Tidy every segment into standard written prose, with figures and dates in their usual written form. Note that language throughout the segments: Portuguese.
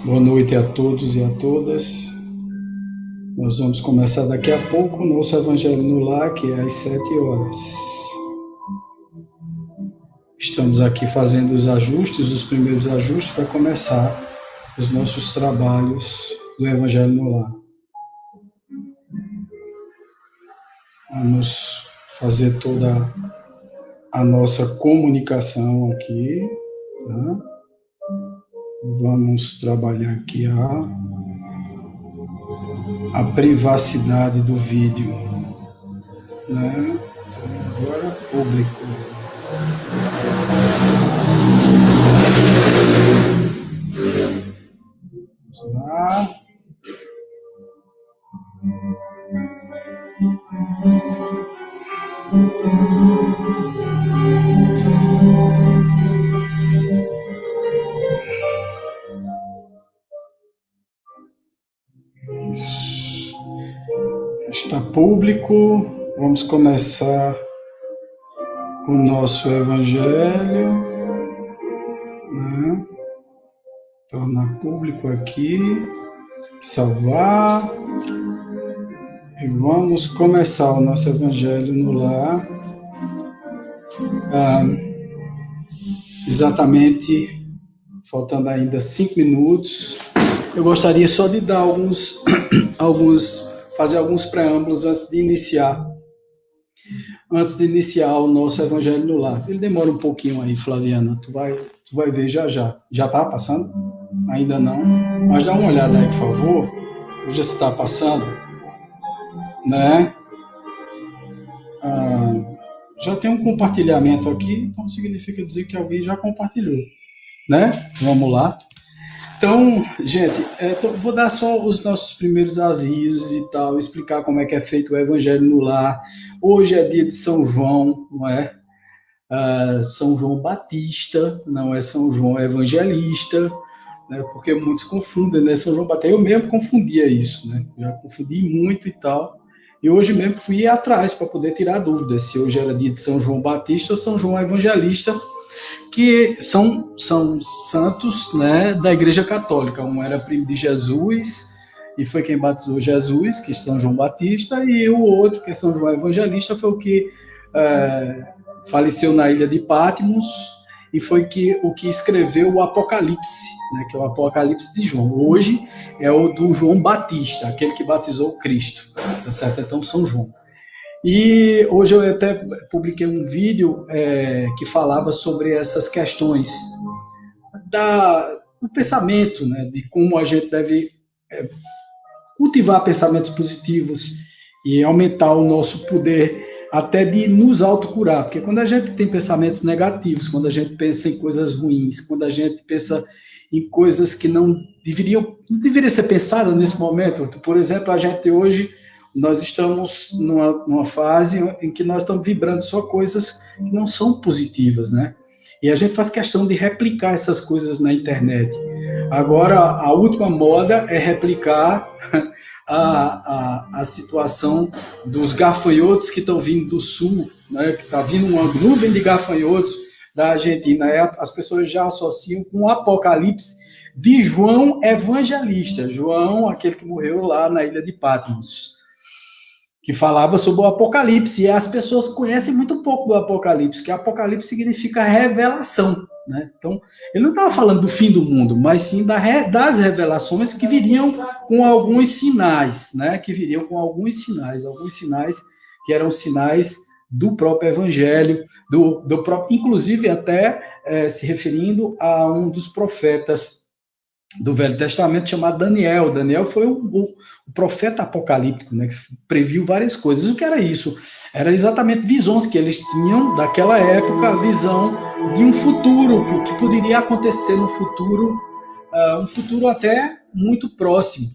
Boa noite a todos e a todas. Nós vamos começar daqui a pouco o nosso Evangelho no Lar, que é às 7 horas. Estamos aqui fazendo os ajustes, os primeiros ajustes, para começar os nossos trabalhos do Evangelho no Lar. Vamos fazer toda a nossa comunicação aqui, tá? Vamos trabalhar aqui a privacidade do vídeo, né? Então, agora público. Vamos lá. Está público. Vamos começar o nosso Evangelho, né? Tornar público aqui, salvar, e vamos começar o nosso Evangelho no Lar. Exatamente, faltando ainda 5 minutos. Eu gostaria só de dar fazer alguns preâmbulos antes de iniciar o nosso Evangelho no Lar. Ele demora um pouquinho aí, Flaviana, tu vai ver já. Já está passando? Ainda não? Mas dá uma olhada aí, por favor. Veja se está passando, né? Já tem um compartilhamento aqui, então significa dizer que alguém já compartilhou, né? Vamos lá. Então, gente, vou dar só os nossos primeiros avisos e tal, explicar como é que é feito o Evangelho no Lar. Hoje é dia de São João, não é? São João Batista, não é São João Evangelista, né? Porque muitos confundem, né? São João Batista, eu mesmo confundia isso, né? Já confundi muito e tal. E hoje mesmo fui atrás para poder tirar dúvidas se hoje era dia de São João Batista ou São João Evangelista, que são santos, né, da Igreja Católica. Um era primo de Jesus e foi quem batizou Jesus, que é São João Batista, e o outro, que é São João Evangelista, foi o que faleceu na ilha de Patmos e foi o que escreveu o Apocalipse, né, que é o Apocalipse de João. Hoje é o do João Batista, aquele que batizou Cristo, tá certo? Então, São João. E hoje eu até publiquei um vídeo que falava sobre essas questões do pensamento, né, de como a gente deve cultivar pensamentos positivos e aumentar o nosso poder até de nos autocurar, porque quando a gente tem pensamentos negativos, quando a gente pensa em coisas ruins, quando a gente pensa em coisas que não deveriam ser pensadas nesse momento, por exemplo, a gente hoje, nós estamos numa fase em que nós estamos vibrando só coisas que não são positivas, né? E a gente faz questão de replicar essas coisas na internet. Agora, a última moda é replicar a situação dos gafanhotos que estão vindo do sul, né? Que está vindo uma nuvem de gafanhotos da Argentina. As pessoas já associam com o Apocalipse de João Evangelista. João, aquele que morreu lá na ilha de Patmos, que falava sobre o Apocalipse, e as pessoas conhecem muito pouco do Apocalipse, que Apocalipse significa revelação, né? Então, ele não estava falando do fim do mundo, mas sim das revelações que viriam com alguns sinais, né? Que viriam com alguns sinais que eram sinais do próprio Evangelho, do próprio, inclusive até se referindo a um dos profetas do Velho Testamento chamado Daniel. Daniel foi o profeta apocalíptico, né, que previu várias coisas. O que era isso? Era exatamente visões que eles tinham daquela época, a visão de um futuro, que o que poderia acontecer no futuro, um futuro até muito próximo,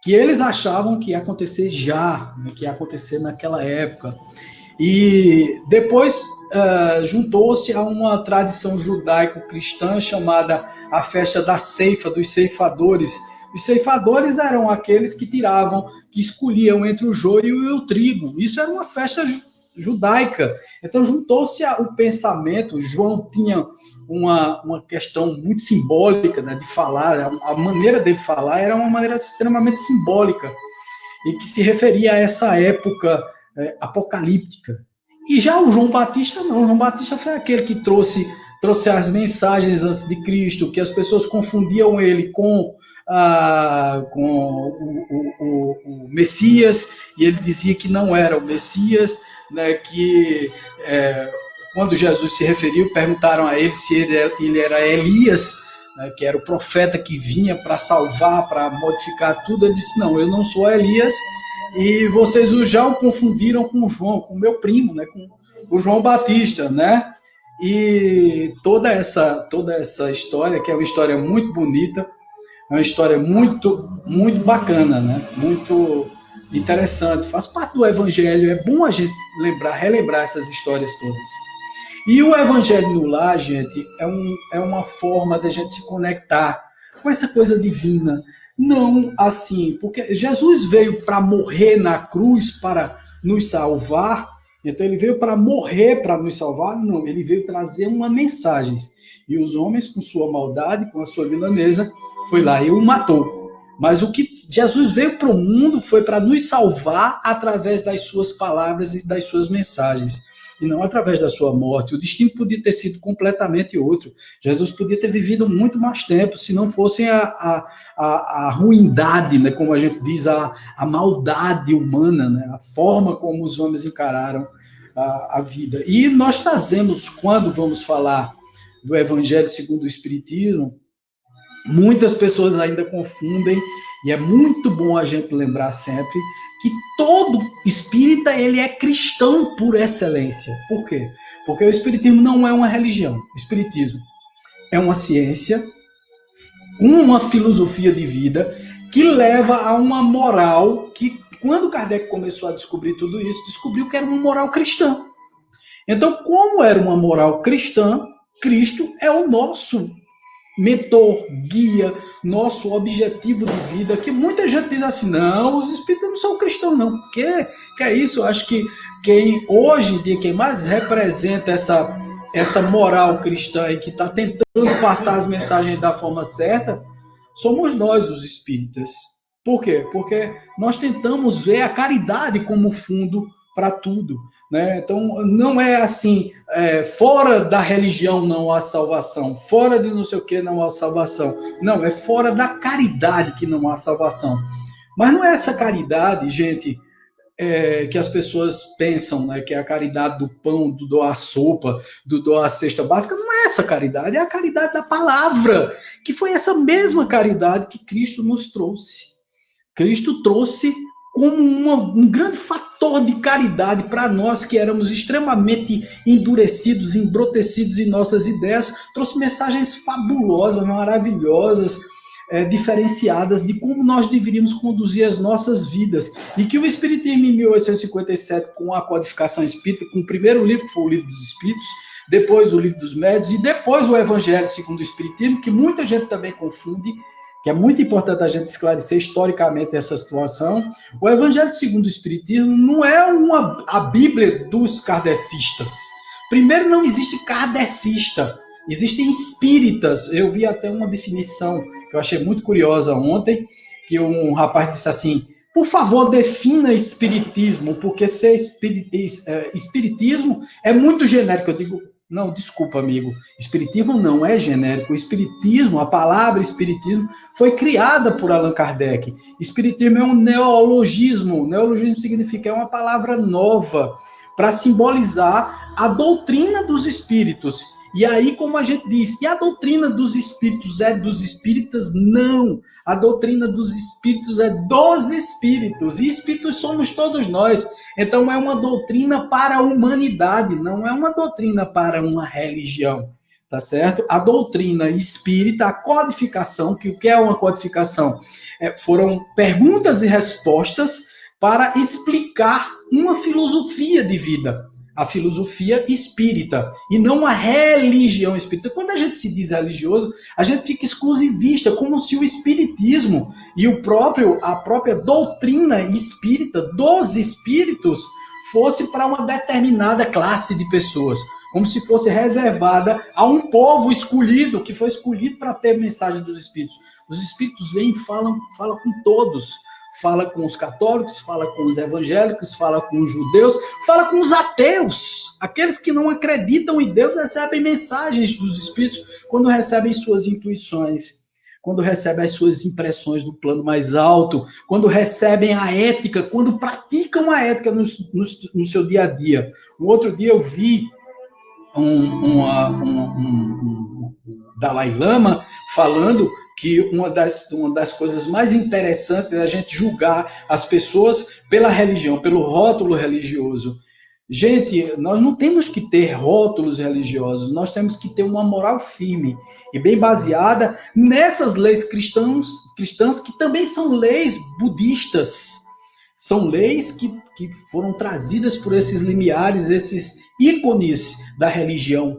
que eles achavam que ia acontecer já, né, que ia acontecer naquela época. E depois juntou-se a uma tradição judaico-cristã chamada a festa da ceifa, dos ceifadores. Os ceifadores eram aqueles que escolhiam entre o joio e o trigo. Isso era uma festa judaica. Então juntou-se o pensamento. João tinha uma questão muito simbólica, né, de falar, a maneira dele falar era uma maneira extremamente simbólica, e que se referia a essa época apocalíptica. E já o João Batista não, o João Batista foi aquele que trouxe as mensagens antes de Cristo, que as pessoas confundiam ele com o Messias, e ele dizia que não era o Messias, né, que quando Jesus se referiu, perguntaram a ele se ele era Elias, né, que era o profeta que vinha para salvar, para modificar tudo. Ele disse, não, eu não sou Elias, e vocês já o confundiram com o João, com o meu primo, né, com o João Batista, né? E toda essa história, que é uma história muito bonita, é uma história muito, muito bacana, né? Muito interessante, faz parte do Evangelho, é bom a gente relembrar essas histórias todas. E o Evangelho no Lar, gente, é uma forma da gente se conectar com essa coisa divina. Não assim, porque Jesus veio para morrer na cruz, para nos salvar. Então ele veio para morrer, para nos salvar? Não, ele veio trazer uma mensagem. E os homens, com sua maldade, com a sua vilaneza, foi lá e o matou. Mas o que Jesus veio para o mundo foi para nos salvar através das suas palavras e das suas mensagens, e não através da sua morte. O destino podia ter sido completamente outro. Jesus podia ter vivido muito mais tempo, se não fosse a ruindade, né, como a gente diz, a maldade humana, né, a forma como os homens encararam a vida. E nós trazemos, quando vamos falar do Evangelho segundo o Espiritismo, muitas pessoas ainda confundem, e é muito bom a gente lembrar sempre que todo espírita ele é cristão por excelência. Por quê? Porque o espiritismo não é uma religião. O espiritismo é uma ciência, uma filosofia de vida que leva a uma moral que, quando Kardec começou a descobrir tudo isso, descobriu que era uma moral cristã. Então, como era uma moral cristã, Cristo é o nosso mentor, guia, nosso objetivo de vida, que muita gente diz assim, não, os espíritos não são cristãos, não. Que é isso? Eu acho que hoje em dia, quem mais representa essa moral cristã e que está tentando passar as mensagens da forma certa, somos nós, os espíritas. Por quê? Porque nós tentamos ver a caridade como fundo para tudo. Né? Então, não é assim, fora da religião não há salvação, fora de não sei o que não há salvação. Não, é fora da caridade que não há salvação. Mas não é essa caridade, gente, que as pessoas pensam, né, que é a caridade do pão, do doar sopa, do doar cesta básica. Não é essa caridade, é a caridade da palavra, que foi essa mesma caridade que Cristo nos trouxe. Cristo trouxe como um grande fator de caridade para nós que éramos extremamente endurecidos, embrutecidos em nossas ideias, trouxe mensagens fabulosas, maravilhosas, diferenciadas de como nós deveríamos conduzir as nossas vidas. E que o Espiritismo, em 1857, com a Codificação Espírita, com o primeiro livro, que foi o Livro dos Espíritos, depois o Livro dos Médiuns, e depois o Evangelho segundo o Espiritismo, que muita gente também confunde, que é muito importante a gente esclarecer historicamente essa situação. O Evangelho segundo o Espiritismo não é a Bíblia dos kardecistas. Primeiro, não existe kardecista, existem espíritas. Eu vi até uma definição que eu achei muito curiosa ontem, que um rapaz disse assim, por favor, defina espiritismo, porque ser espiritismo é muito genérico. Eu digo, não, desculpa, amigo. Espiritismo não é genérico. O espiritismo, a palavra espiritismo, foi criada por Allan Kardec. Espiritismo é um neologismo. Neologismo significa uma palavra nova para simbolizar a doutrina dos espíritos. E aí, como a gente diz, e a doutrina dos espíritos é dos espíritas? Não. A doutrina dos espíritos é dos espíritos. E espíritos somos todos nós. Então, é uma doutrina para a humanidade, não é uma doutrina para uma religião. Tá certo? A doutrina espírita, a codificação, que o que é uma codificação? Foram perguntas e respostas para explicar uma filosofia de vida. A filosofia espírita, e não a religião espírita. Quando a gente se diz religioso, a gente fica exclusivista, como se o espiritismo e a própria doutrina espírita dos espíritos fosse para uma determinada classe de pessoas, como se fosse reservada a um povo escolhido, que foi escolhido para ter mensagem dos Espíritos. Os Espíritos vêm e falam com todos. Fala com os católicos, fala com os evangélicos, fala com os judeus, fala com os ateus. Aqueles que não acreditam em Deus recebem mensagens dos Espíritos quando recebem suas intuições, quando recebem as suas impressões do plano mais alto, quando recebem a ética, quando praticam a ética no seu dia a dia. Um outro dia eu vi um Dalai Lama falando que uma das coisas mais interessantes é a gente julgar as pessoas pela religião, pelo rótulo religioso. Gente, nós não temos que ter rótulos religiosos, nós temos que ter uma moral firme e bem baseada nessas leis cristãs que também são leis budistas. São leis que foram trazidas por esses limiares, esses ícones da religião,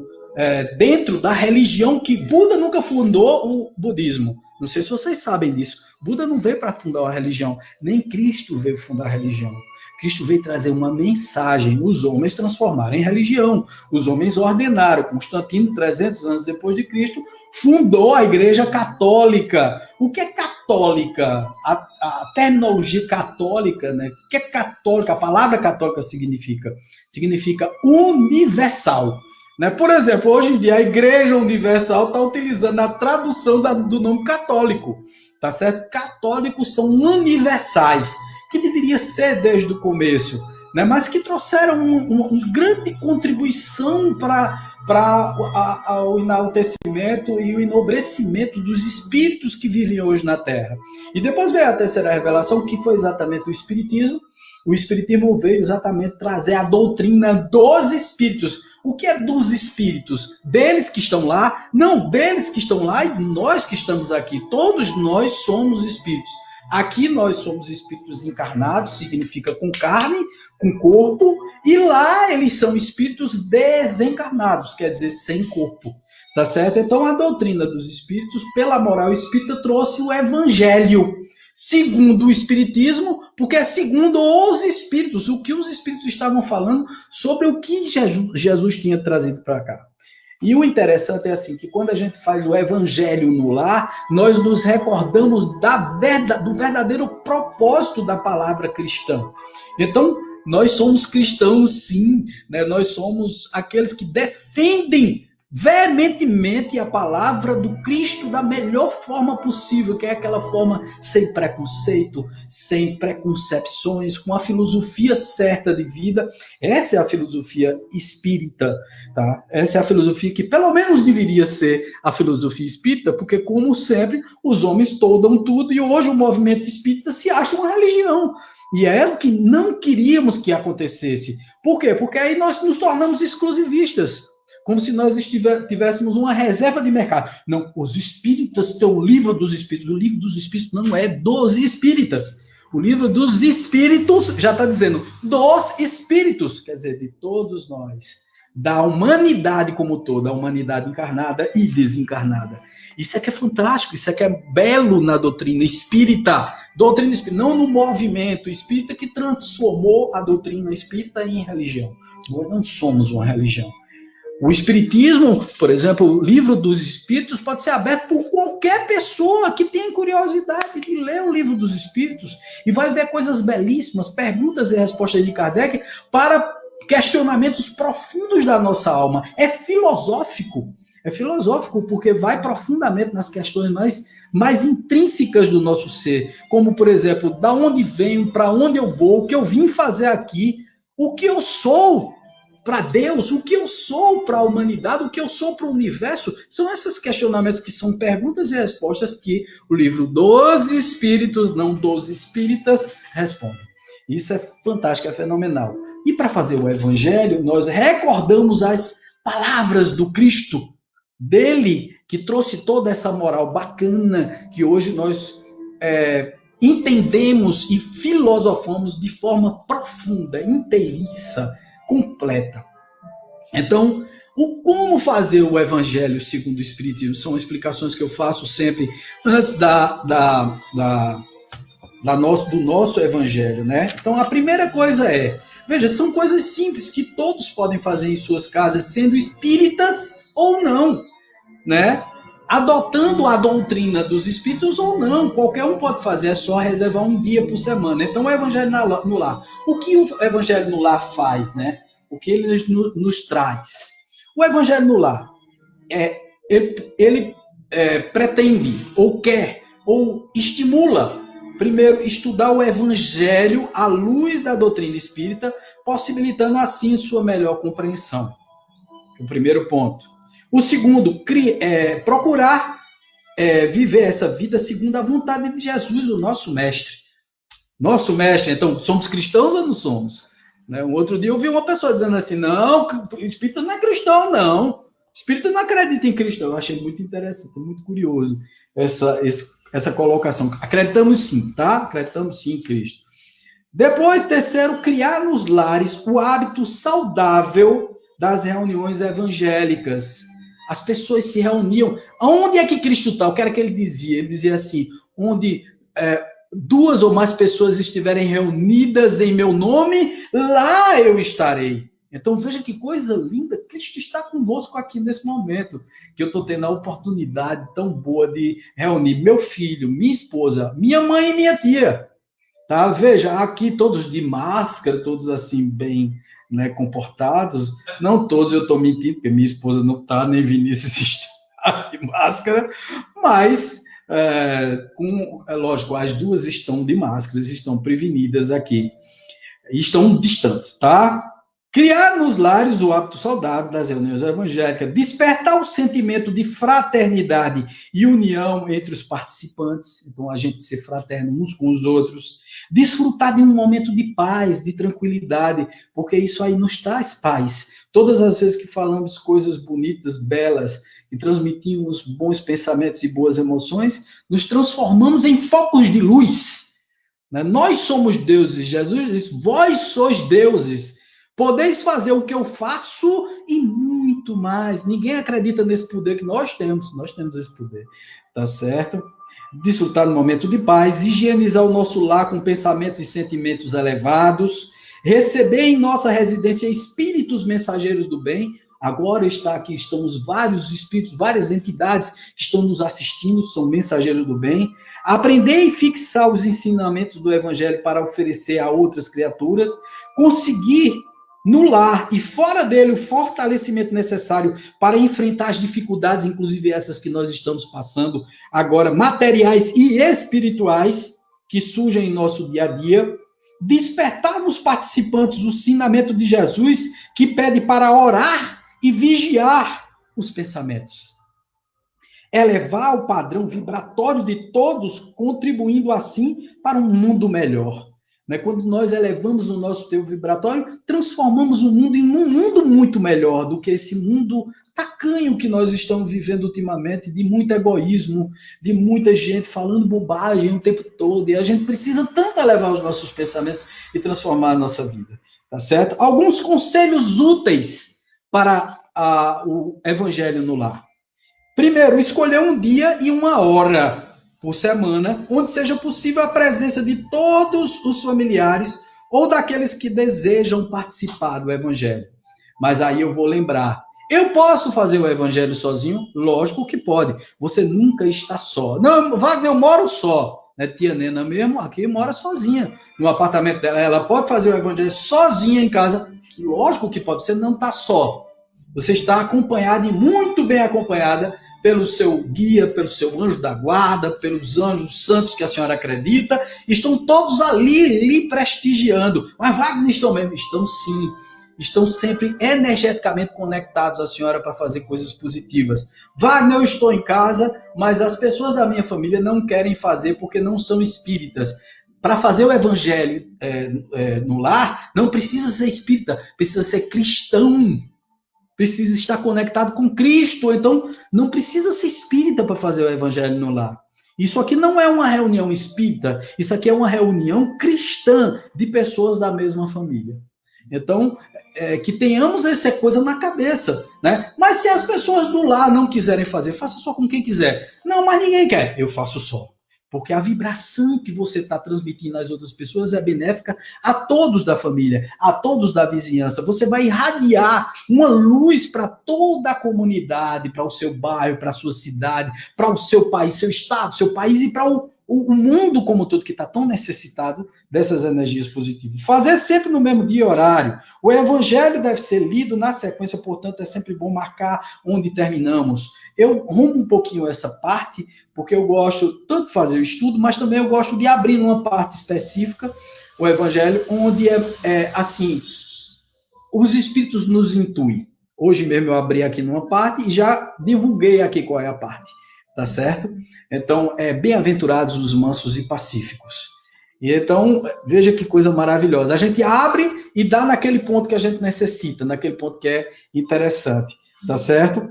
dentro da religião que Buda nunca fundou o budismo. Não sei se vocês sabem disso. Buda não veio para fundar a religião, nem Cristo veio fundar a religião. Cristo veio trazer uma mensagem, os homens transformaram em religião, os homens ordenaram. Constantino, 300 anos depois de Cristo, fundou a Igreja Católica. O que é católica? A terminologia católica, né? O que é católica? A palavra católica significa universal. Né? Por exemplo, hoje em dia a Igreja Universal está utilizando a tradução do nome católico, tá certo? Católicos são universais, que deveria ser desde o começo, né? Mas que trouxeram uma grande contribuição para o enaltecimento e o enobrecimento dos espíritos que vivem hoje na Terra. E depois veio a terceira revelação, que foi exatamente o Espiritismo. O Espiritismo veio exatamente trazer a doutrina dos espíritos. O que é dos espíritos? Deles que estão lá? Não, deles que estão lá e nós que estamos aqui. Todos nós somos espíritos. Aqui nós somos espíritos encarnados, significa com carne, com corpo, e lá eles são espíritos desencarnados, quer dizer, sem corpo. Tá certo? Então a doutrina dos espíritos, pela moral espírita, trouxe o evangelho. Segundo o Espiritismo, porque é segundo os Espíritos, o que os Espíritos estavam falando sobre o que Jesus tinha trazido para cá. E o interessante é assim, que quando a gente faz o Evangelho no lar, nós nos recordamos do verdadeiro propósito da palavra cristã. Então, nós somos cristãos sim, né? Nós somos aqueles que defendem veementemente a palavra do Cristo da melhor forma possível, que é aquela forma sem preconceito, sem preconcepções, com a filosofia certa de vida. Essa é a filosofia espírita, tá? Essa é a filosofia que pelo menos deveria ser a filosofia espírita, porque como sempre, os homens toldam tudo e hoje o movimento espírita se acha uma religião. E é o que não queríamos que acontecesse. Por quê? Porque aí nós nos tornamos exclusivistas. Como se nós tivéssemos uma reserva de mercado. Não, os espíritas têm o livro dos espíritos. O livro dos espíritos não é dos espíritas. O livro dos espíritos já está dizendo dos espíritos, quer dizer, de todos nós. Da humanidade como toda, a humanidade encarnada e desencarnada. Isso é que é fantástico, isso é que é belo na doutrina espírita. Doutrina espírita, não no movimento espírita que transformou a doutrina espírita em religião. Nós não somos uma religião. O Espiritismo, por exemplo, o livro dos Espíritos pode ser aberto por qualquer pessoa que tenha curiosidade de ler o livro dos Espíritos e vai ver coisas belíssimas, perguntas e respostas de Kardec para questionamentos profundos da nossa alma. É filosófico porque vai profundamente nas questões mais intrínsecas do nosso ser, como, por exemplo, da onde venho, para onde eu vou, o que eu vim fazer aqui, o que eu sou para Deus, o que eu sou para a humanidade, o que eu sou para o universo, são esses questionamentos que são perguntas e respostas que o livro dos Espíritos, não dos Espíritas, responde. Isso é fantástico, é fenomenal. E para fazer o Evangelho, nós recordamos as palavras do Cristo, dele que trouxe toda essa moral bacana que hoje nós entendemos e filosofamos de forma profunda, inteiriça, completa. Então, como fazer o Evangelho segundo o Espiritismo? São explicações que eu faço sempre antes da do nosso evangelho, né? Então, a primeira coisa veja, são coisas simples que todos podem fazer em suas casas, sendo espíritas ou não, né? Adotando a doutrina dos espíritos ou não, qualquer um pode fazer, é só reservar um dia por semana. Então, o evangelho no lar. O que o evangelho no lar faz, né? O que ele nos traz? O evangelho no lar, ele pretende, ou quer, ou estimula, primeiro, estudar o evangelho à luz da doutrina espírita, possibilitando assim sua melhor compreensão. O primeiro ponto. O segundo, procurar viver essa vida segundo a vontade de Jesus, o nosso mestre. Nosso mestre, então, somos cristãos ou não somos? Né? Um outro dia eu vi uma pessoa dizendo assim, não, o espírita não é cristão, não. O espírita não acredita em Cristo. Eu achei muito interessante, muito curioso essa colocação. Acreditamos sim, tá? Acreditamos sim em Cristo. Depois, terceiro, criar nos lares o hábito saudável das reuniões evangélicas. As pessoas se reuniam. Onde é que Cristo está? O que era que ele dizia? Ele dizia assim, onde duas ou mais pessoas estiverem reunidas em meu nome, lá eu estarei. Então veja que coisa linda, Cristo está conosco aqui nesse momento, que eu estou tendo a oportunidade tão boa de reunir meu filho, minha esposa, minha mãe e minha tia. Tá? Veja, aqui todos de máscara, todos assim bem, né, comportados. Não todos, eu estou mentindo, porque minha esposa não está, nem Vinícius está de máscara, mas, lógico, as duas estão de máscaras, estão prevenidas aqui, estão distantes, tá? Criar nos lares o hábito saudável das reuniões evangélicas, despertar o sentimento de fraternidade e união entre os participantes, então a gente ser fraterno uns com os outros, desfrutar de um momento de paz, de tranquilidade, porque isso aí nos traz paz. Todas as vezes que falamos coisas bonitas, belas, e transmitimos bons pensamentos e boas emoções, nos transformamos em focos de luz. Né? Nós somos deuses, Jesus diz, vós sois deuses, podeis fazer o que eu faço e muito mais. Ninguém acredita nesse poder que nós temos esse poder, tá certo? Desfrutar do momento de paz, higienizar o nosso lar com pensamentos e sentimentos elevados, receber em nossa residência espíritos mensageiros do bem. Agora estamos vários espíritos, várias entidades que estão nos assistindo, são mensageiros do bem. Aprender e fixar os ensinamentos do evangelho para oferecer a outras criaturas, conseguir no lar e fora dele o fortalecimento necessário para enfrentar as dificuldades, inclusive essas que nós estamos passando agora, materiais e espirituais, que surgem em nosso dia a dia. Despertar nos participantes o ensinamento de Jesus, que pede para orar e vigiar os pensamentos. Elevar o padrão vibratório de todos, contribuindo assim para um mundo melhor. Quando nós elevamos o nosso teu vibratório, transformamos o mundo em um mundo muito melhor do que esse mundo tacanho que nós estamos vivendo ultimamente, de muito egoísmo, de muita gente falando bobagem o tempo todo, e a gente precisa tanto elevar os nossos pensamentos e transformar a nossa vida, tá certo? Alguns conselhos úteis para o evangelho no lar. Primeiro, escolher um dia e uma hora por semana, onde seja possível a presença de todos os familiares ou daqueles que desejam participar do evangelho. Mas aí eu vou lembrar, eu posso fazer o evangelho sozinho? Lógico que pode. Você nunca está só. Não, Wagner, eu moro só. Tia Nena mesmo aqui mora sozinha no apartamento dela. Ela pode fazer o evangelho sozinha em casa? Lógico que pode. Você não está só. Você está acompanhada e muito bem acompanhada pelo seu guia, pelo seu anjo da guarda, pelos anjos santos que a senhora acredita, estão todos ali lhe prestigiando. Mas Wagner estão mesmo? Estão sim. Estão sempre energeticamente conectados à senhora para fazer coisas positivas. Wagner, eu estou em casa, mas as pessoas da minha família não querem fazer porque não são espíritas. Para fazer o evangelho no lar, não precisa ser espírita, precisa ser cristão. Precisa estar conectado com Cristo, então não precisa ser espírita para fazer o evangelho no lar. Isso aqui não é uma reunião espírita, isso aqui é uma reunião cristã de pessoas da mesma família. Então, que tenhamos essa coisa na cabeça, né? Mas se as pessoas do lar não quiserem fazer, faça só com quem quiser. Não, mas ninguém quer, eu faço só. porque a vibração que você está transmitindo às outras pessoas é benéfica a todos da família, a todos da vizinhança. Você vai irradiar uma luz para toda a comunidade, para o seu bairro, para a sua cidade, para o seu país, seu estado, seu país e para o mundo como todo, que está tão necessitado dessas energias positivas. Fazer sempre no mesmo dia e horário. O evangelho deve ser lido na sequência, portanto, é sempre bom marcar onde terminamos. Eu rumo um pouquinho essa parte, porque eu gosto tanto de fazer o estudo, mas também eu gosto de abrir numa parte específica o evangelho, onde assim, os espíritos nos intuem. Hoje mesmo eu abri aqui numa parte e já divulguei aqui qual é a parte. Tá certo? Então, bem-aventurados os mansos e pacíficos. E então, veja que coisa maravilhosa. A gente abre e dá naquele ponto que a gente necessita, naquele ponto que é interessante. Tá certo?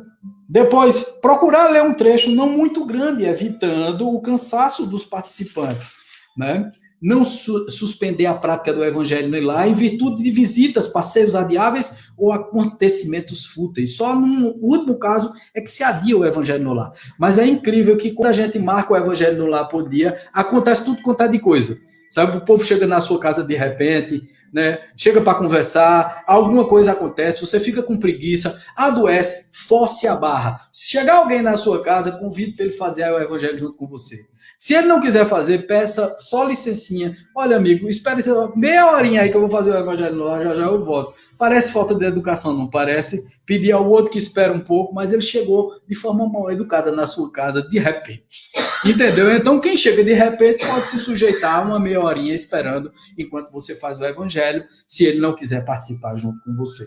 Depois, procurar ler um trecho não muito grande, evitando o cansaço dos participantes, né? Não suspender a prática do evangelho lá em virtude de visitas, passeios adiáveis ou acontecimentos fúteis. Só no último caso é que se adia o evangelho no lar. Mas é incrível que quando a gente marca o evangelho no lar por dia, acontece tudo quanto é de coisa. Sabe, o povo chega na sua casa de repente, né? Chega para conversar, alguma coisa acontece, você fica com preguiça, adoece, force a barra. Se chegar alguém na sua casa, convide para ele fazer o evangelho junto com você. Se ele não quiser fazer, peça só licencinha. Olha, amigo, espere meia horinha aí que eu vou fazer o evangelho no lar, já já eu volto. Parece falta de educação, não parece? Pedir ao outro que espera um pouco, mas ele chegou de forma mal educada na sua casa de repente. Entendeu? Então, quem chega de repente pode se sujeitar a uma meia horinha esperando enquanto você faz o evangelho, se ele não quiser participar junto com você.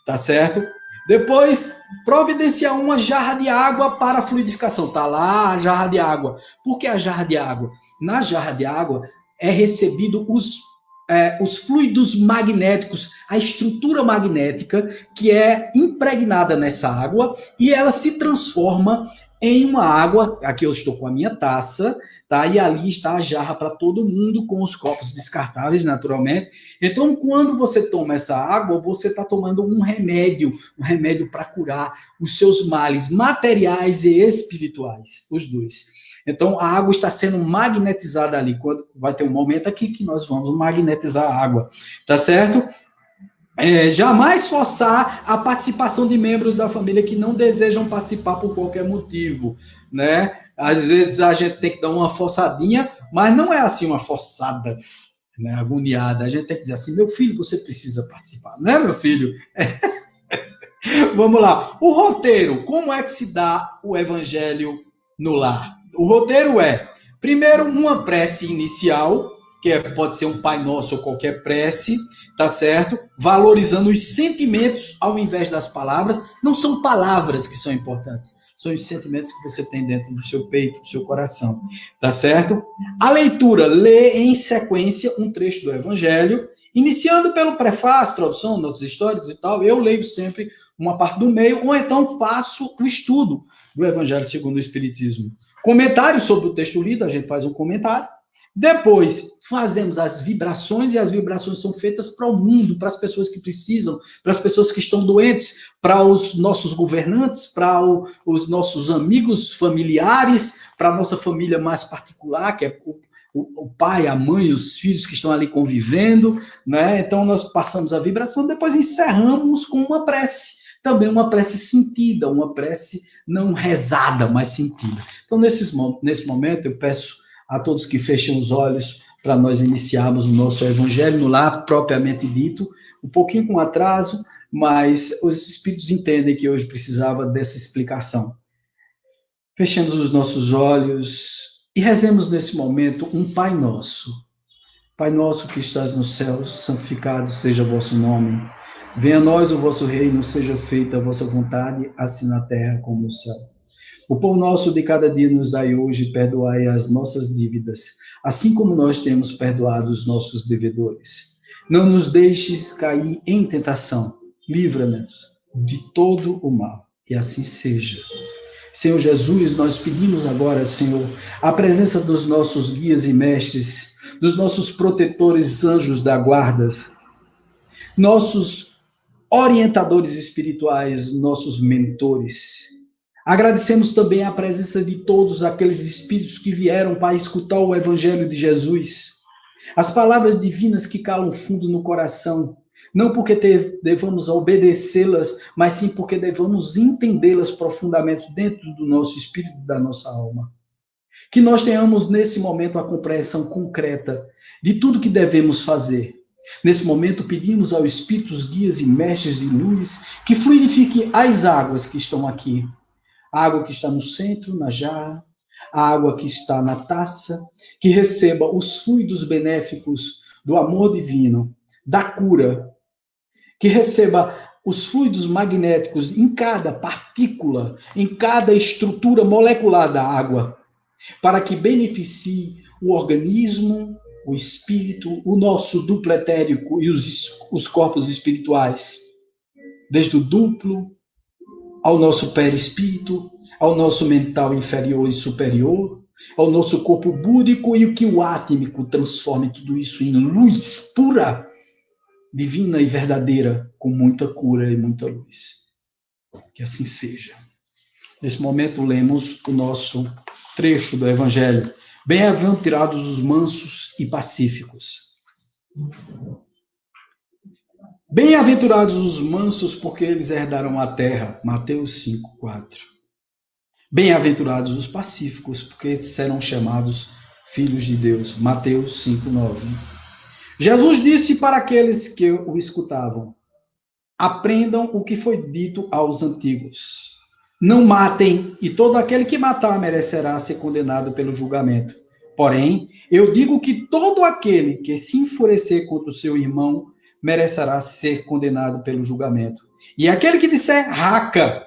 Tá certo? Depois, providenciar uma jarra de água para a fluidificação. Tá lá a jarra de água. Por que a jarra de água? Na jarra de água é recebido os fluidos magnéticos, a estrutura magnética que é impregnada nessa água e ela se transforma em uma água. Aqui eu estou com a minha taça, tá? E ali está a jarra para todo mundo, com os copos descartáveis, naturalmente. Então, quando você toma essa água, você está tomando um remédio para curar os seus males materiais e espirituais, os dois. Então, a água está sendo magnetizada ali. Quando vai ter um momento aqui que nós vamos magnetizar a água, tá certo? Jamais forçar a participação de membros da família que não desejam participar por qualquer motivo, né? Às vezes a gente tem que dar uma forçadinha, mas não é assim uma forçada, né, agoniada. A gente tem que dizer assim, meu filho, você precisa participar, né, meu filho? Vamos lá. O roteiro, como é que se dá o evangelho no lar? O roteiro é, primeiro, uma prece inicial, que pode ser um Pai Nosso ou qualquer prece, tá certo? Valorizando os sentimentos ao invés das palavras. Não são palavras que são importantes, são os sentimentos que você tem dentro do seu peito, do seu coração, tá certo? A leitura, lê em sequência um trecho do Evangelho, iniciando pelo prefácio, introdução, notas históricas e tal. Eu leio sempre uma parte do meio, ou então faço o estudo do Evangelho segundo o Espiritismo. Comentário sobre o texto lido, a gente faz um comentário. Depois, fazemos as vibrações, e as vibrações são feitas para o mundo, para as pessoas que precisam, para as pessoas que estão doentes, para os nossos governantes, para os nossos amigos familiares, para a nossa família mais particular, que é o pai, a mãe, os filhos que estão ali convivendo, né? Então, nós passamos a vibração, depois encerramos com uma prece. Também uma prece sentida, uma prece não rezada, mas sentida. Então, nesse momento, eu peço a todos que fechem os olhos para nós iniciarmos o nosso evangelho no lar, propriamente dito, um pouquinho com atraso, mas os espíritos entendem que hoje precisava dessa explicação. Fechemos os nossos olhos e rezemos nesse momento um Pai Nosso. Pai nosso que estás nos céus, santificado seja o vosso nome. Venha a nós o vosso reino, seja feita a vossa vontade, assim na terra como no céu. O pão nosso de cada dia nos dai hoje, perdoai as nossas dívidas, assim como nós temos perdoado os nossos devedores. Não nos deixes cair em tentação, livra-nos de todo o mal, e assim seja. Senhor Jesus, nós pedimos agora, Senhor, a presença dos nossos guias e mestres, dos nossos protetores anjos da guarda, nossos orientadores espirituais, nossos mentores, Agradecemos também a presença de todos aqueles espíritos que vieram para escutar o Evangelho de Jesus. As palavras divinas que calam fundo no coração, não porque devamos obedecê-las, mas sim porque devamos entendê-las profundamente dentro do nosso espírito, da nossa alma. Que nós tenhamos nesse momento a compreensão concreta de tudo que devemos fazer. Nesse momento, pedimos aos espíritos guias e mestres de luz que fluidifiquem as águas que estão aqui. A água que está no centro, na jarra, a água que está na taça, que receba os fluidos benéficos do amor divino, da cura, que receba os fluidos magnéticos em cada partícula, em cada estrutura molecular da água, para que beneficie o organismo, o espírito, o nosso duplo etérico e os corpos espirituais, desde o duplo ao nosso perispírito, ao nosso mental inferior e superior, ao nosso corpo búdico e o que o átmico transforme tudo isso em luz pura, divina e verdadeira, com muita cura e muita luz. Que assim seja. Nesse momento, lemos o nosso trecho do Evangelho. Bem-aventurados os mansos e pacíficos. Bem-aventurados os mansos, porque eles herdarão a terra. Mateus 5, 4. Bem-aventurados os pacíficos, porque serão chamados filhos de Deus. Mateus 5, 9. Jesus disse para aqueles que o escutavam: aprendam o que foi dito aos antigos. Não matem, e todo aquele que matar merecerá ser condenado pelo julgamento. Porém, eu digo que todo aquele que se enfurecer contra o seu irmão merecerá ser condenado pelo julgamento. E aquele que disser raca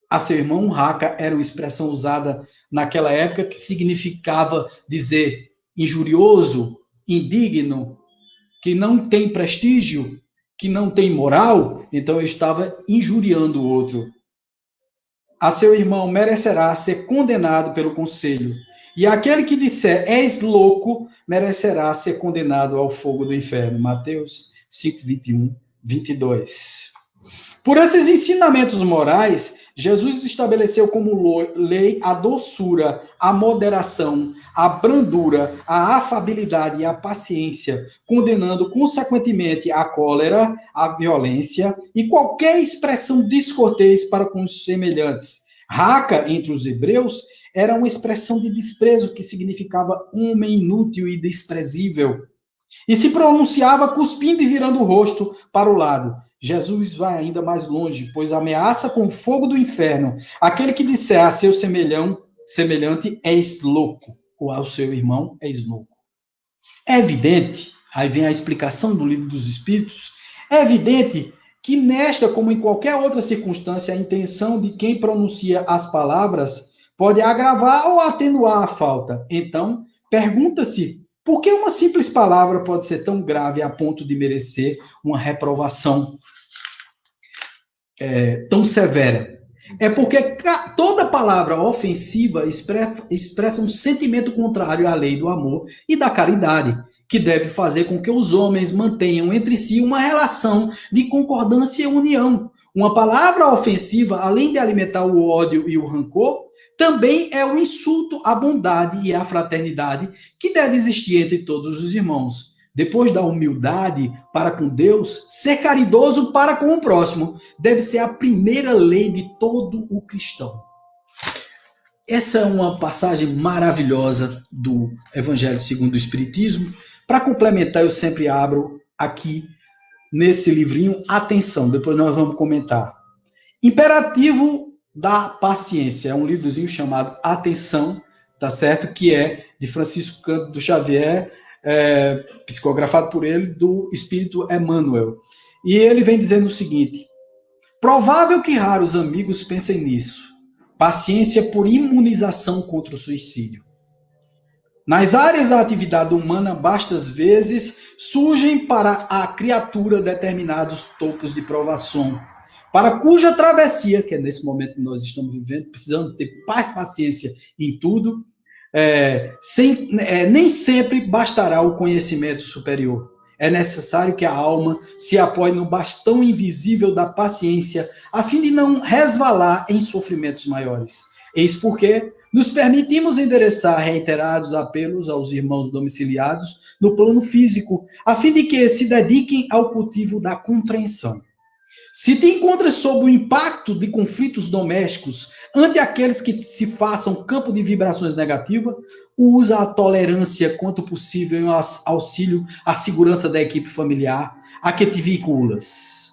a seu irmão, raca era uma expressão usada naquela época que significava dizer injurioso, indigno, que não tem prestígio, que não tem moral, então eu estava injuriando o outro. A seu irmão merecerá ser condenado pelo conselho. E aquele que disser és louco, merecerá ser condenado ao fogo do inferno. Mateus 5, 21, 22. Por esses ensinamentos morais, Jesus estabeleceu como lei a doçura, a moderação, a brandura, a afabilidade e a paciência, condenando consequentemente a cólera, a violência e qualquer expressão descortês para com os semelhantes. Raca, entre os hebreus, era uma expressão de desprezo que significava homem inútil e desprezível. E se pronunciava cuspindo e virando o rosto para o lado. Jesus vai ainda mais longe, pois ameaça com o fogo do inferno aquele que disser a seu semelhante, és louco, ou ao seu irmão, és louco. É evidente, aí vem a explicação do Livro dos Espíritos, é evidente que nesta, como em qualquer outra circunstância, a intenção de quem pronuncia as palavras pode agravar ou atenuar a falta. Então, pergunta-se, por que uma simples palavra pode ser tão grave a ponto de merecer uma reprovação tão severa? É porque toda palavra ofensiva expressa um sentimento contrário à lei do amor e da caridade, que deve fazer com que os homens mantenham entre si uma relação de concordância e união. Uma palavra ofensiva, além de alimentar o ódio e o rancor, também é um insulto à bondade e à fraternidade que deve existir entre todos os irmãos. Depois da humildade para com Deus, ser caridoso para com o próximo deve ser a primeira lei de todo o cristão. Essa é uma passagem maravilhosa do Evangelho segundo o Espiritismo. Para complementar, eu sempre abro aqui nesse livrinho, atenção, depois nós vamos comentar. Imperativo da paciência, é um livrozinho chamado Atenção, tá certo? Que é de Francisco Cândido Xavier, psicografado por ele, do Espírito Emmanuel. E ele vem dizendo o seguinte: provável que raros amigos pensem nisso. Paciência por imunização contra o suicídio. Nas áreas da atividade humana, bastas vezes surgem para a criatura determinados topos de provação, para cuja travessia, que é nesse momento que nós estamos vivendo, precisamos ter paciência em tudo, nem sempre bastará o conhecimento superior. É necessário que a alma se apoie no bastão invisível da paciência, a fim de não resvalar em sofrimentos maiores. Eis porque nos permitimos endereçar reiterados apelos aos irmãos domiciliados no plano físico, a fim de que se dediquem ao cultivo da compreensão. Se te encontras sob o impacto de conflitos domésticos ante aqueles que se façam campo de vibrações negativas, usa a tolerância quanto possível em auxílio à segurança da equipe familiar a que te vinculas.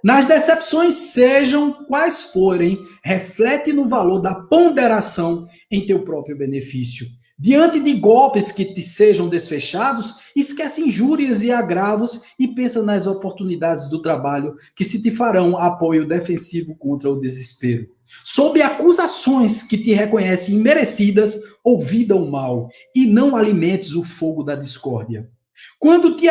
Nas decepções, sejam quais forem, reflete no valor da ponderação em teu próprio benefício. Diante de golpes que te sejam desfechados, esquece injúrias e agravos e pensa nas oportunidades do trabalho que se te farão apoio defensivo contra o desespero. Sob acusações que te reconhecem imerecidas, ouvida o mal, e não alimentes o fogo da discórdia. Quando te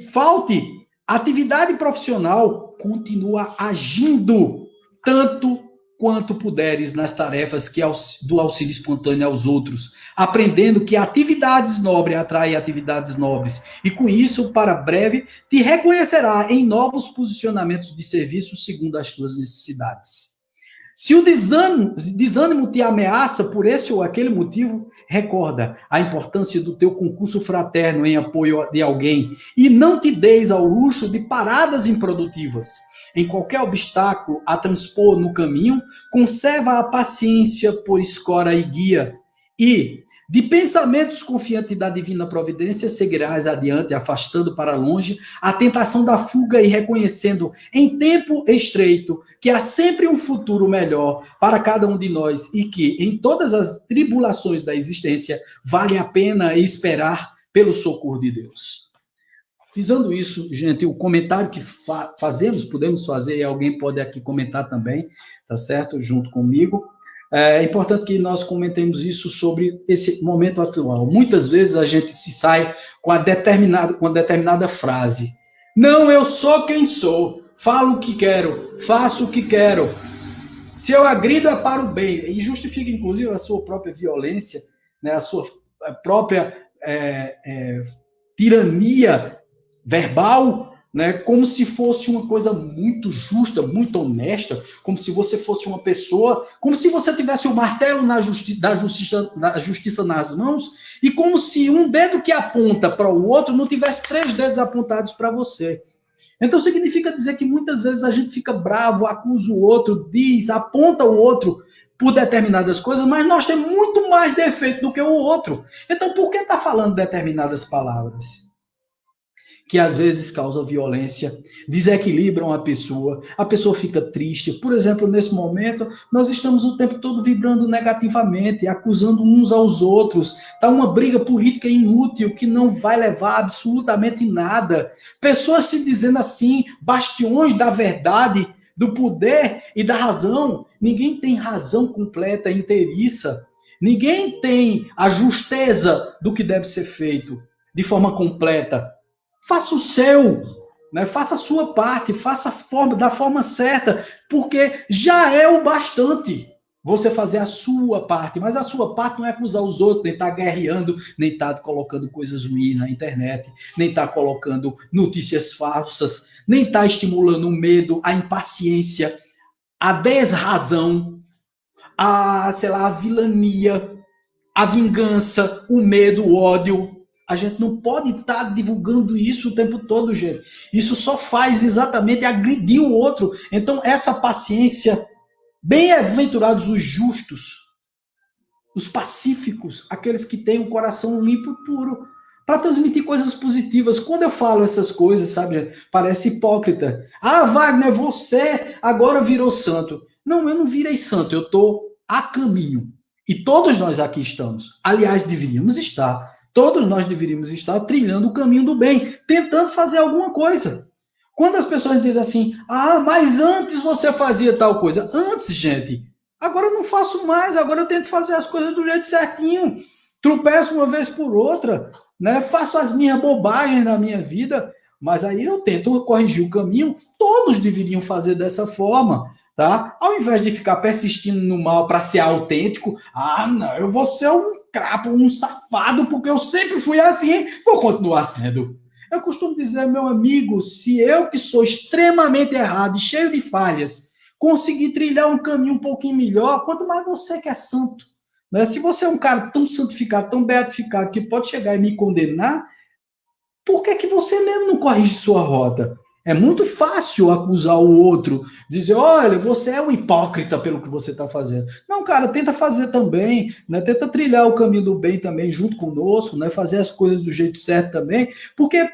falte atividade profissional, continua agindo tanto quanto puderes nas tarefas do auxílio espontâneo aos outros, aprendendo que atividades nobres atraem atividades nobres, e com isso, para breve, te reconhecerá em novos posicionamentos de serviço segundo as tuas necessidades. Se o desânimo te ameaça por esse ou aquele motivo, recorda a importância do teu concurso fraterno em apoio de alguém e não te deis ao luxo de paradas improdutivas. Em qualquer obstáculo a transpor no caminho, conserva a paciência por escora e guia. E, de pensamentos confiantes da divina providência, seguirás adiante, afastando para longe a tentação da fuga e reconhecendo em tempo estreito que há sempre um futuro melhor para cada um de nós e que, em todas as tribulações da existência, vale a pena esperar pelo socorro de Deus. Visando isso, gente, o comentário que podemos fazer, e alguém pode aqui comentar também, tá certo? Junto comigo. É importante que nós comentemos isso sobre esse momento atual. Muitas vezes a gente se sai com uma determinada frase. Não, eu sou quem sou, falo o que quero, faço o que quero. Se eu agrido é para o bem. E justifica, inclusive, a sua própria violência, né, a sua própria tirania verbal, né, como se fosse uma coisa muito justa, muito honesta, como se você fosse uma pessoa, como se você tivesse o martelo da justiça nas mãos, e como se um dedo que aponta para o outro não tivesse 3 dedos apontados para você. Então significa dizer que muitas vezes a gente fica bravo, acusa o outro, aponta o outro por determinadas coisas, mas nós temos muito mais defeito do que o outro. Então por que está falando determinadas palavras? Que às vezes causam violência, desequilibram a pessoa fica triste. Por exemplo, nesse momento, nós estamos o tempo todo vibrando negativamente, acusando uns aos outros. Está uma briga política inútil que não vai levar absolutamente nada. Pessoas se dizendo assim, bastiões da verdade, do poder e da razão. Ninguém tem razão completa, inteiriça. Ninguém tem a justeza do que deve ser feito de forma completa. Faça o seu, né? Faça a sua parte, faça da forma certa, porque já é o bastante você fazer a sua parte, mas a sua parte não é acusar os outros, nem estar guerreando, nem estar colocando coisas ruins na internet, nem estar colocando notícias falsas, nem estar estimulando o medo, a impaciência, a desrazão, a vilania, a vingança, o medo, o ódio. A gente não pode estar divulgando isso o tempo todo, gente. Isso só faz exatamente agredir o outro. Então, essa paciência, bem-aventurados os justos, os pacíficos, aqueles que têm o coração limpo e puro, para transmitir coisas positivas. Quando eu falo essas coisas, sabe, gente, parece hipócrita. Ah, Wagner, você agora virou santo. Não, eu não virei santo, eu estou a caminho. E todos nós aqui estamos. Aliás, deveríamos estar. Todos nós deveríamos estar trilhando o caminho do bem, tentando fazer alguma coisa. Quando as pessoas dizem assim, mas antes você fazia tal coisa. Antes, gente, agora eu não faço mais, agora eu tento fazer as coisas do jeito certinho. Tropeço uma vez por outra, né? Faço as minhas bobagens na minha vida, mas aí eu tento corrigir o caminho. Todos deveriam fazer dessa forma, tá? Ao invés de ficar persistindo no mal para ser autêntico, não, eu vou ser um crapo, um safado, porque eu sempre fui assim, vou continuar sendo. Eu costumo dizer, meu amigo, se eu que sou extremamente errado e cheio de falhas, conseguir trilhar um caminho um pouquinho melhor, quanto mais você que é santo. Né? Se você é um cara tão santificado, tão beatificado, que pode chegar e me condenar, por que, que você mesmo não corrige sua rota? É muito fácil acusar o outro, dizer, olha, você é um hipócrita pelo que você está fazendo. Não, cara, tenta fazer também, né? Tenta trilhar o caminho do bem também junto conosco, né? Fazer as coisas do jeito certo também, porque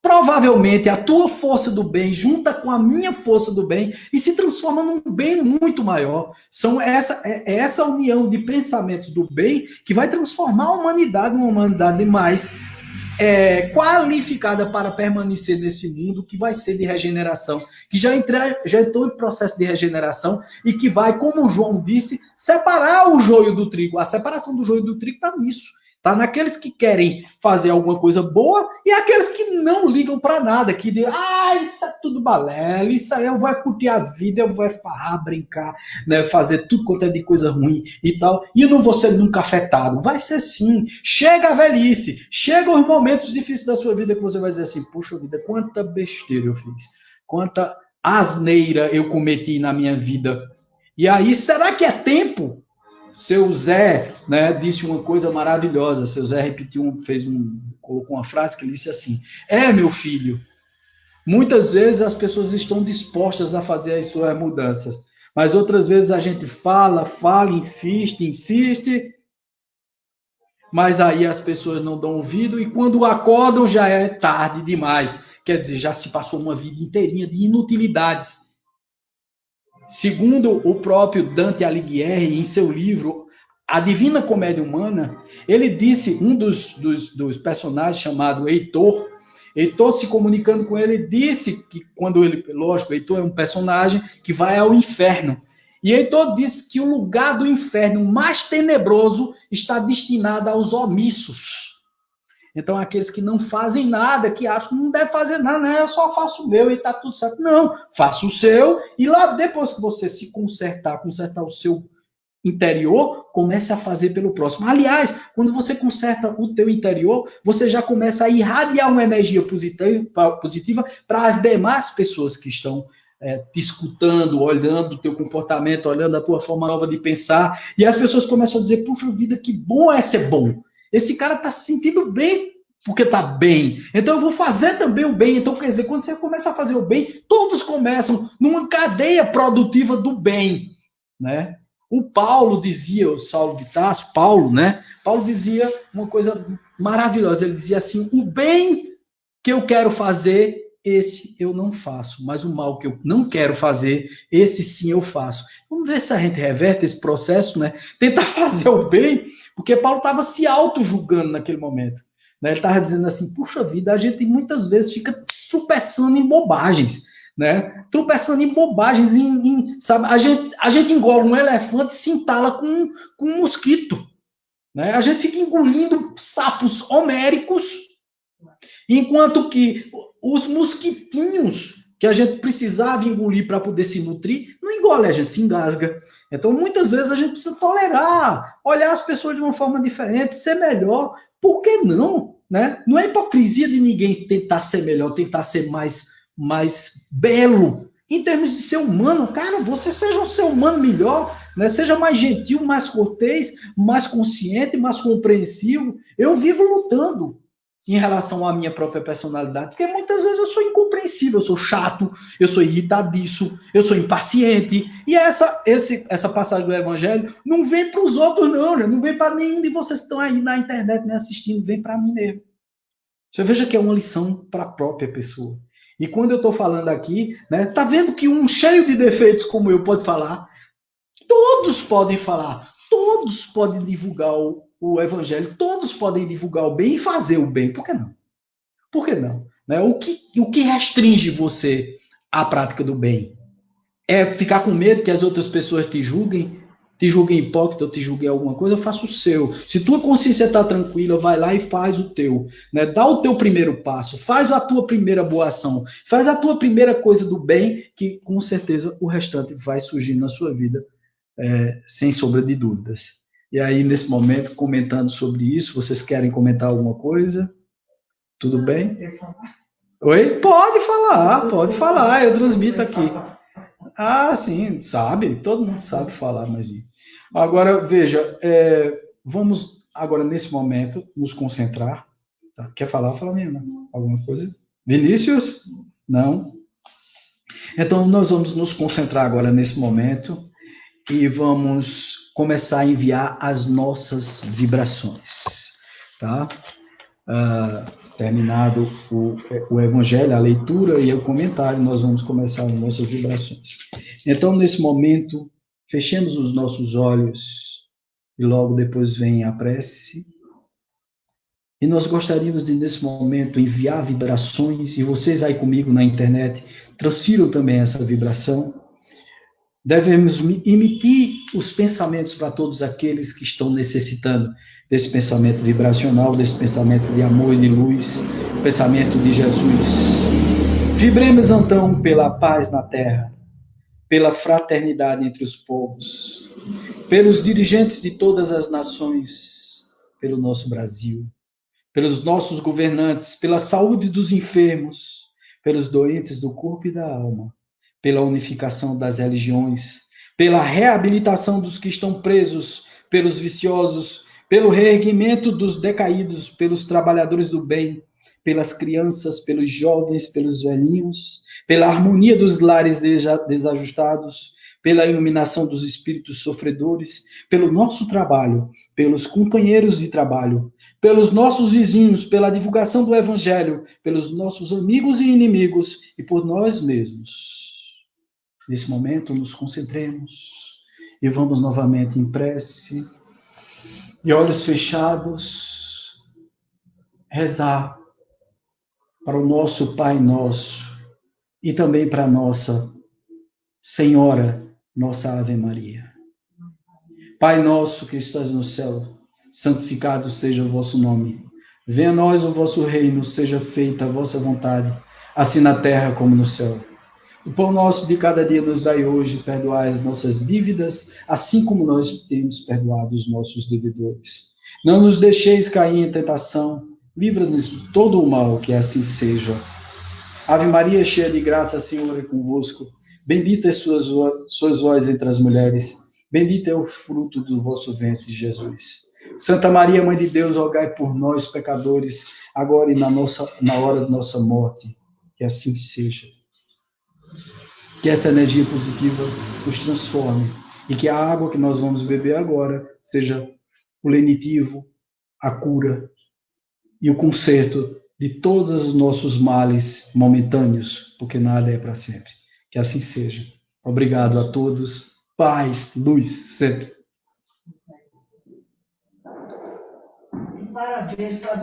provavelmente a tua força do bem junta com a minha força do bem e se transforma num bem muito maior. Essa união de pensamentos do bem que vai transformar a humanidade numa humanidade mais qualificada para permanecer nesse mundo, que vai ser de regeneração, que já entrou em processo de regeneração e que vai, como o João disse, separar o joio do trigo. A separação do joio do trigo está nisso. Está naqueles que querem fazer alguma coisa boa e aqueles que não ligam para nada, que dizem, isso é tudo balela, isso aí eu vou curtir a vida, eu vou farrar, brincar, né, fazer tudo quanto é de coisa ruim e tal, e eu não vou ser nunca afetado. Vai ser sim. Chega a velhice, chegam os momentos difíceis da sua vida que você vai dizer assim, puxa vida, quanta besteira eu fiz, quanta asneira eu cometi na minha vida. E aí, será que é tempo? Seu Zé, né, disse uma coisa maravilhosa. Seu Zé colocou uma frase que ele disse assim: meu filho, muitas vezes as pessoas estão dispostas a fazer as suas mudanças, mas outras vezes a gente fala, insiste, mas aí as pessoas não dão ouvido e quando acordam já é tarde demais. Quer dizer, já se passou uma vida inteirinha de inutilidades. Segundo o próprio Dante Alighieri, em seu livro A Divina Comédia Humana, ele disse, um dos personagens chamado Heitor se comunicando com ele, disse que quando ele, lógico, Heitor é um personagem que vai ao inferno, e Heitor disse que o lugar do inferno mais tenebroso está destinado aos omissos. Então, aqueles que não fazem nada, que acham que não deve fazer nada, né? Eu só faço o meu e tá tudo certo. Não, faça o seu e lá depois que você se consertar o seu interior, comece a fazer pelo próximo. Aliás, quando você conserta o teu interior, você já começa a irradiar uma energia positiva para as demais pessoas que estão te escutando, olhando o teu comportamento, olhando a tua forma nova de pensar, e as pessoas começam a dizer, puxa vida, que bom é ser bom. Esse cara está se sentindo bem porque está bem. Então eu vou fazer também o bem. Então, quer dizer, quando você começa a fazer o bem, todos começam numa cadeia produtiva do bem, né? O Paulo dizia, o Saulo de Tarso, Paulo, né? Paulo dizia uma coisa maravilhosa. Ele dizia assim, o bem que eu quero fazer, esse eu não faço. Mas o mal que eu não quero fazer, esse sim eu faço. Vamos ver se a gente reverte esse processo, né? Tentar fazer o bem, porque Paulo estava se auto-julgando naquele momento. Né? Ele estava dizendo assim, puxa vida, a gente muitas vezes fica tropeçando em bobagens, né? Tropeçando em bobagens, sabe? A gente engole um elefante e se entala com um mosquito, né? A gente fica engolindo sapos homéricos, enquanto que os mosquitinhos que a gente precisava engolir para poder se nutrir, não engole, a gente se engasga. Então, muitas vezes a gente precisa tolerar, olhar as pessoas de uma forma diferente, ser melhor. Por que não? Né? Não é hipocrisia de ninguém tentar ser melhor, tentar ser mais belo. Em termos de ser humano, cara, você seja um ser humano melhor, né? Seja mais gentil, mais cortês, mais consciente, mais compreensivo. Eu vivo lutando em relação à minha própria personalidade, porque muitas vezes eu sou incompreensível, eu sou chato, eu sou irritadiço, eu sou impaciente, e essa passagem do Evangelho não vem para os outros não, né? Não vem para nenhum de vocês que estão aí na internet me assistindo, vem para mim mesmo. Você veja que é uma lição para a própria pessoa. E quando eu estou falando aqui, né, tá vendo que um cheio de defeitos como eu pode falar? Todos podem falar, todos podem divulgar o evangelho, todos podem divulgar o bem e fazer o bem. Por que não? Por que não? Né? O que restringe você à prática do bem? É ficar com medo que as outras pessoas te julguem hipócrita ou te julguem alguma coisa? Faça o seu. Se tua consciência está tranquila, vai lá e faz o teu. Né? Dá o teu primeiro passo, faz a tua primeira boa ação, faz a tua primeira coisa do bem, que com certeza o restante vai surgir na sua vida, sem sombra de dúvidas. E aí, nesse momento, comentando sobre isso, vocês querem comentar alguma coisa? Tudo bem? Oi? Pode falar, eu transmito aqui. Ah, sim, sabe, todo mundo sabe falar, mas... Agora, veja, vamos agora, nesse momento, nos concentrar. Tá? Quer falar, Flamengo? Alguma coisa? Vinícius? Não? Então, nós vamos nos concentrar agora nesse momento e vamos começar a enviar as nossas vibrações, tá? Terminado o evangelho, a leitura e o comentário, nós vamos começar as nossas vibrações. Então, nesse momento, fechemos os nossos olhos e logo depois vem a prece. E nós gostaríamos de, nesse momento, enviar vibrações, e vocês aí comigo na internet, transfiram também essa vibração. Devemos emitir os pensamentos para todos aqueles que estão necessitando desse pensamento vibracional, desse pensamento de amor e de luz, pensamento de Jesus. Vibremos então pela paz na terra, pela fraternidade entre os povos, pelos dirigentes de todas as nações, pelo nosso Brasil, pelos nossos governantes, pela saúde dos enfermos, pelos doentes do corpo e da alma, pela unificação das religiões, pela reabilitação dos que estão presos, pelos viciosos, pelo reerguimento dos decaídos, pelos trabalhadores do bem, pelas crianças, pelos jovens, pelos velhinhos, pela harmonia dos lares desajustados, pela iluminação dos espíritos sofredores, pelo nosso trabalho, pelos companheiros de trabalho, pelos nossos vizinhos, pela divulgação do evangelho, pelos nossos amigos e inimigos e por nós mesmos. Nesse momento, nos concentremos e vamos novamente em prece, de olhos fechados, rezar para o nosso Pai Nosso e também para a nossa Senhora, nossa Ave Maria. Pai nosso que estás no céu, santificado seja o vosso nome. Venha a nós o vosso reino, seja feita a vossa vontade, assim na terra como no céu. O pão nosso de cada dia nos dai hoje, perdoai as nossas dívidas, assim como nós temos perdoado os nossos devedores. Não nos deixeis cair em tentação, livra-nos de todo o mal, que assim seja. Ave Maria, cheia de graça, Senhor é convosco. Bendita sois vós entre as mulheres, bendito é o fruto do vosso ventre, Jesus. Santa Maria, Mãe de Deus, rogai por nós, pecadores, agora e na hora de nossa morte. Que assim seja. Que essa energia positiva nos transforme e que a água que nós vamos beber agora seja o lenitivo, a cura e o conserto de todos os nossos males momentâneos, porque nada é para sempre. Que assim seja. Obrigado a todos. Paz, luz, sempre. Parabéns para